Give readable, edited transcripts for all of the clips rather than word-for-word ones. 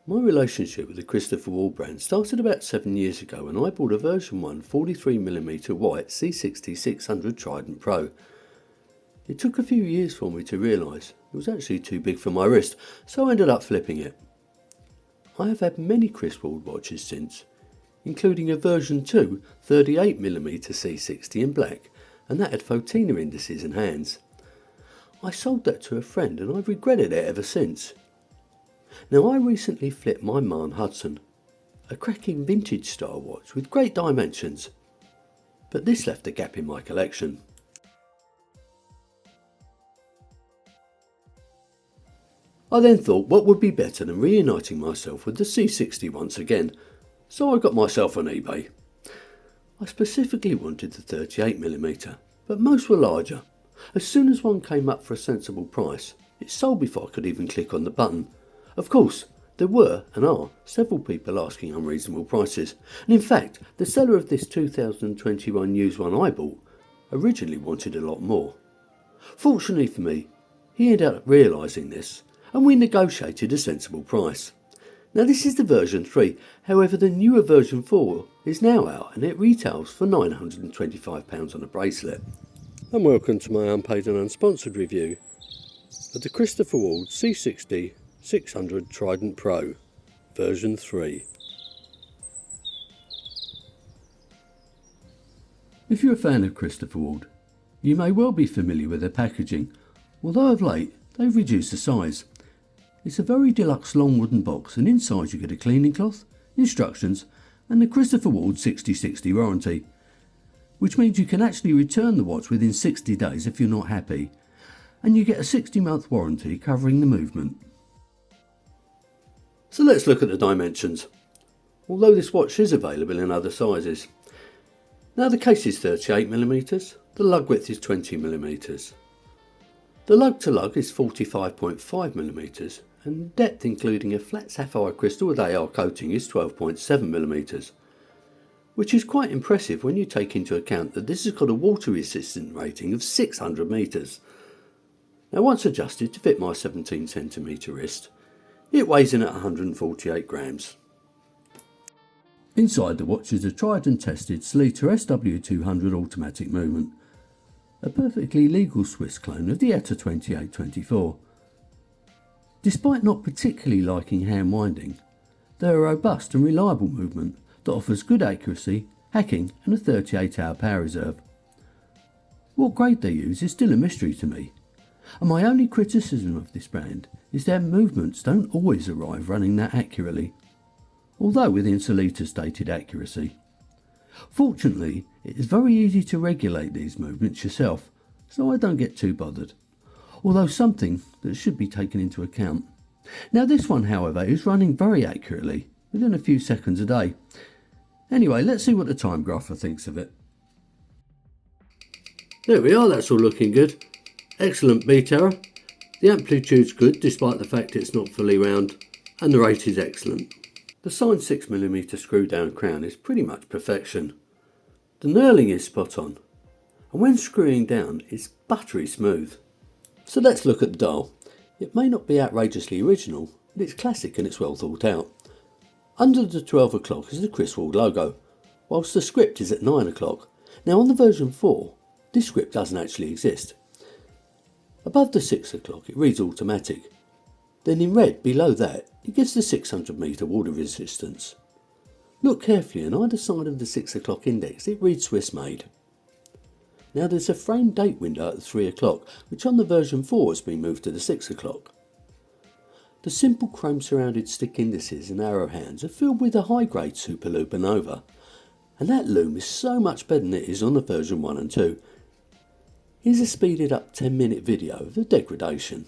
My relationship with the Christopher Ward brand started about 7 years ago when I bought a version 1 43mm white C60-600 Trident Pro. It took a few years for me to realise it was actually too big for my wrist, so I ended up flipping it. I have had many Chris Ward watches since, including a version 2 38mm C60 in black, and that had Photina indices and hands. I sold that to a friend and I've regretted it ever since. Now, I recently flipped my Marne Hudson, a cracking vintage style watch with great dimensions, but this left a gap in my collection. I then thought what would be better than reuniting myself with the C60 once again, so I got myself on eBay. I specifically wanted the 38mm, but most were larger. As soon as one came up for a sensible price, it sold before I could even click on the button. Of course, there were, and are, several people asking unreasonable prices, and in fact, the seller of this 2021 used one I bought originally wanted a lot more. Fortunately for me, he ended up realising this, and we negotiated a sensible price. Now, this is the version 3, however the newer version 4 is now out and it retails for £925 on a bracelet. And welcome to my unpaid and unsponsored review of the Christopher Ward C60-600 Trident Pro, version 3. If you're a fan of Christopher Ward, you may well be familiar with their packaging, although of late they've reduced the size. It's a very deluxe long wooden box, and inside you get a cleaning cloth, instructions and the Christopher Ward 60/60 warranty, which means you can actually return the watch within 60 days if you're not happy, and you get a 60-month warranty covering the movement. So let's look at the dimensions, although this watch is available in other sizes. Now, the case is 38mm, the lug width is 20mm. The lug to lug is 45.5mm, and depth including a flat sapphire crystal with AR coating is 12.7mm, which is quite impressive when you take into account that this has got a water resistant rating of 600 metres. Now, once adjusted to fit my 17cm wrist, it weighs in at 148 grams. Inside the watch is a tried and tested Sleater SW200 automatic movement, a perfectly legal Swiss clone of the ETA 2824. Despite not particularly liking hand winding, they are a robust and reliable movement that offers good accuracy, hacking and a 38-hour power reserve. What grade they use is still a mystery to me, and my only criticism of this brand is their movements don't always arrive running that accurately, although within Sleater's stated accuracy. Fortunately, it is very easy to regulate these movements yourself, so I don't get too bothered, although something that should be taken into account. Now, this one, however, is running very accurately, within a few seconds a day. Anyway, let's see what the time grapher thinks of it. There we are, that's all looking good. Excellent beat error. The amplitude's good despite the fact it's not fully round, and the rate is excellent. The signed 6mm screw down crown is pretty much perfection. The knurling is spot on, and when screwing down it's buttery smooth. So let's look at the dial. It may not be outrageously original, but it's classic and it's well thought out. Under the 12 o'clock is the Chris Ward logo, whilst the script is at 9 o'clock. Now, on the version 4, this script doesn't actually exist. Above the 6 o'clock it reads automatic. Then in red below that it gives the 600 metre water resistance. Look carefully, on either side of the 6 o'clock index it reads Swiss made. Now, there's a frame date window at the 3 o'clock, which on the version 4 has been moved to the 6 o'clock. The simple chrome surrounded stick indices and arrow hands are filled with a high grade Super Lupa Nova, and that loom is so much better than it is on the version 1 and 2. Here's a speeded up 10-minute video of the degradation.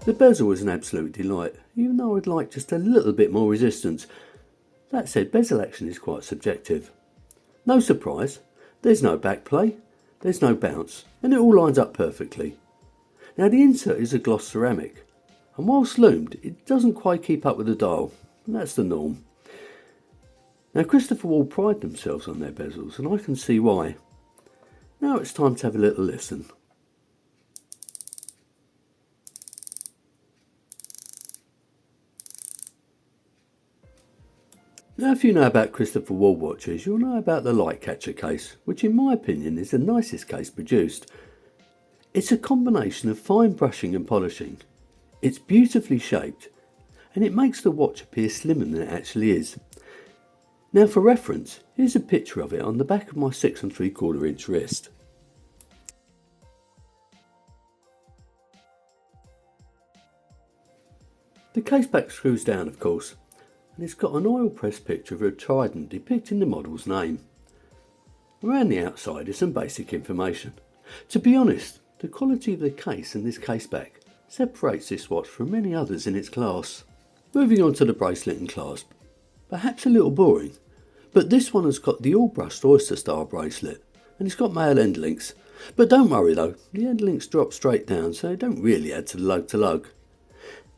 The bezel was an absolute delight, even though I'd like just a little bit more resistance. That said, bezel action is quite subjective. No surprise, there's no backplay, there's no bounce, and it all lines up perfectly. Now the insert is a gloss ceramic, and whilst loomed, it doesn't quite keep up with the dial, and that's the norm. Now Christopher Ward pride themselves on their bezels, and I can see why. Now it's time to have a little listen. Now if you know about Christopher Ward watches, you'll know about the light catcher case, which in my opinion is the nicest case produced. It's a combination of fine brushing and polishing. It's beautifully shaped, and it makes the watch appear slimmer than it actually is. Now for reference, here's a picture of it on the back of my 6 3/4 inch wrist. The case back screws down of course, and it's got an oil press picture of a trident depicting the model's name. Around the outside is some basic information. To be honest, the quality of the case and this case back separates this watch from many others in its class. Moving on to the bracelet and clasp. Perhaps a little boring, but this one has got the all brushed oyster style bracelet, and it's got male end links. But don't worry though, the end links drop straight down, so they don't really add to the lug to lug.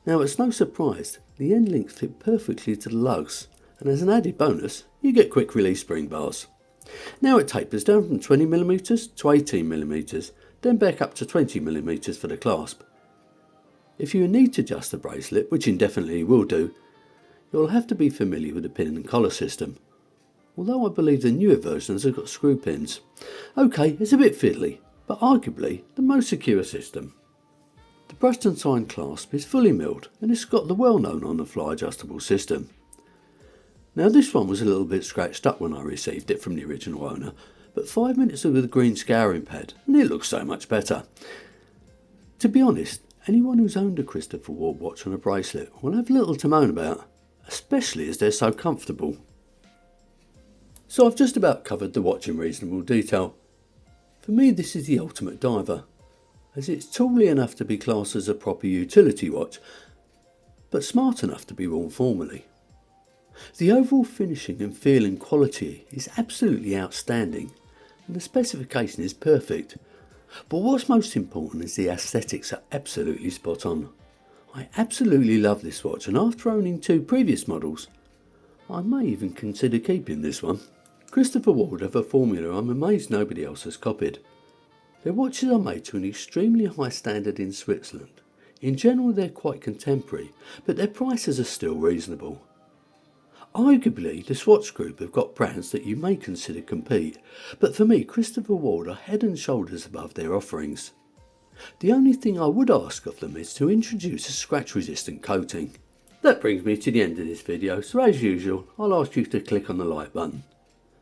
Now it's no surprise, the end links fit perfectly to the lugs, and as an added bonus, you get quick release spring bars. Now it tapers down from 20mm to 18mm, then back up to 20mm for the clasp. If you need to adjust the bracelet, which indefinitely will do, you'll have to be familiar with the pin and collar system, although I believe the newer versions have got screw pins. Okay, it's a bit fiddly, but arguably the most secure system. The brushed and signed clasp is fully milled, and it's got the well-known on-the-fly adjustable system. Now this one was a little bit scratched up when I received it from the original owner, but 5 minutes with the green scouring pad and it looks so much better. To be honest, anyone who's owned a Christopher Ward watch on a bracelet will have little to moan about, especially as they're so comfortable. So I've just about covered the watch in reasonable detail. For me this is the ultimate diver, as it's tawdry enough to be classed as a proper utility watch, but smart enough to be worn formally. The overall finishing and feel and quality is absolutely outstanding, and the specification is perfect. But what's most important is the aesthetics are absolutely spot on. I absolutely love this watch, and after owning 2 previous models, I may even consider keeping this one. Christopher Ward have a formula I'm amazed nobody else has copied. Their watches are made to an extremely high standard in Switzerland. In general they're quite contemporary, but their prices are still reasonable. Arguably the Swatch Group have got brands that you may consider compete, but for me Christopher Ward are head and shoulders above their offerings. The only thing I would ask of them is to introduce a scratch resistant coating. That brings me to the end of this video, so as usual I'll ask you to click on the like button.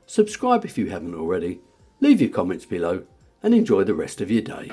Subscribe if you haven't already, leave your comments below, and enjoy the rest of your day.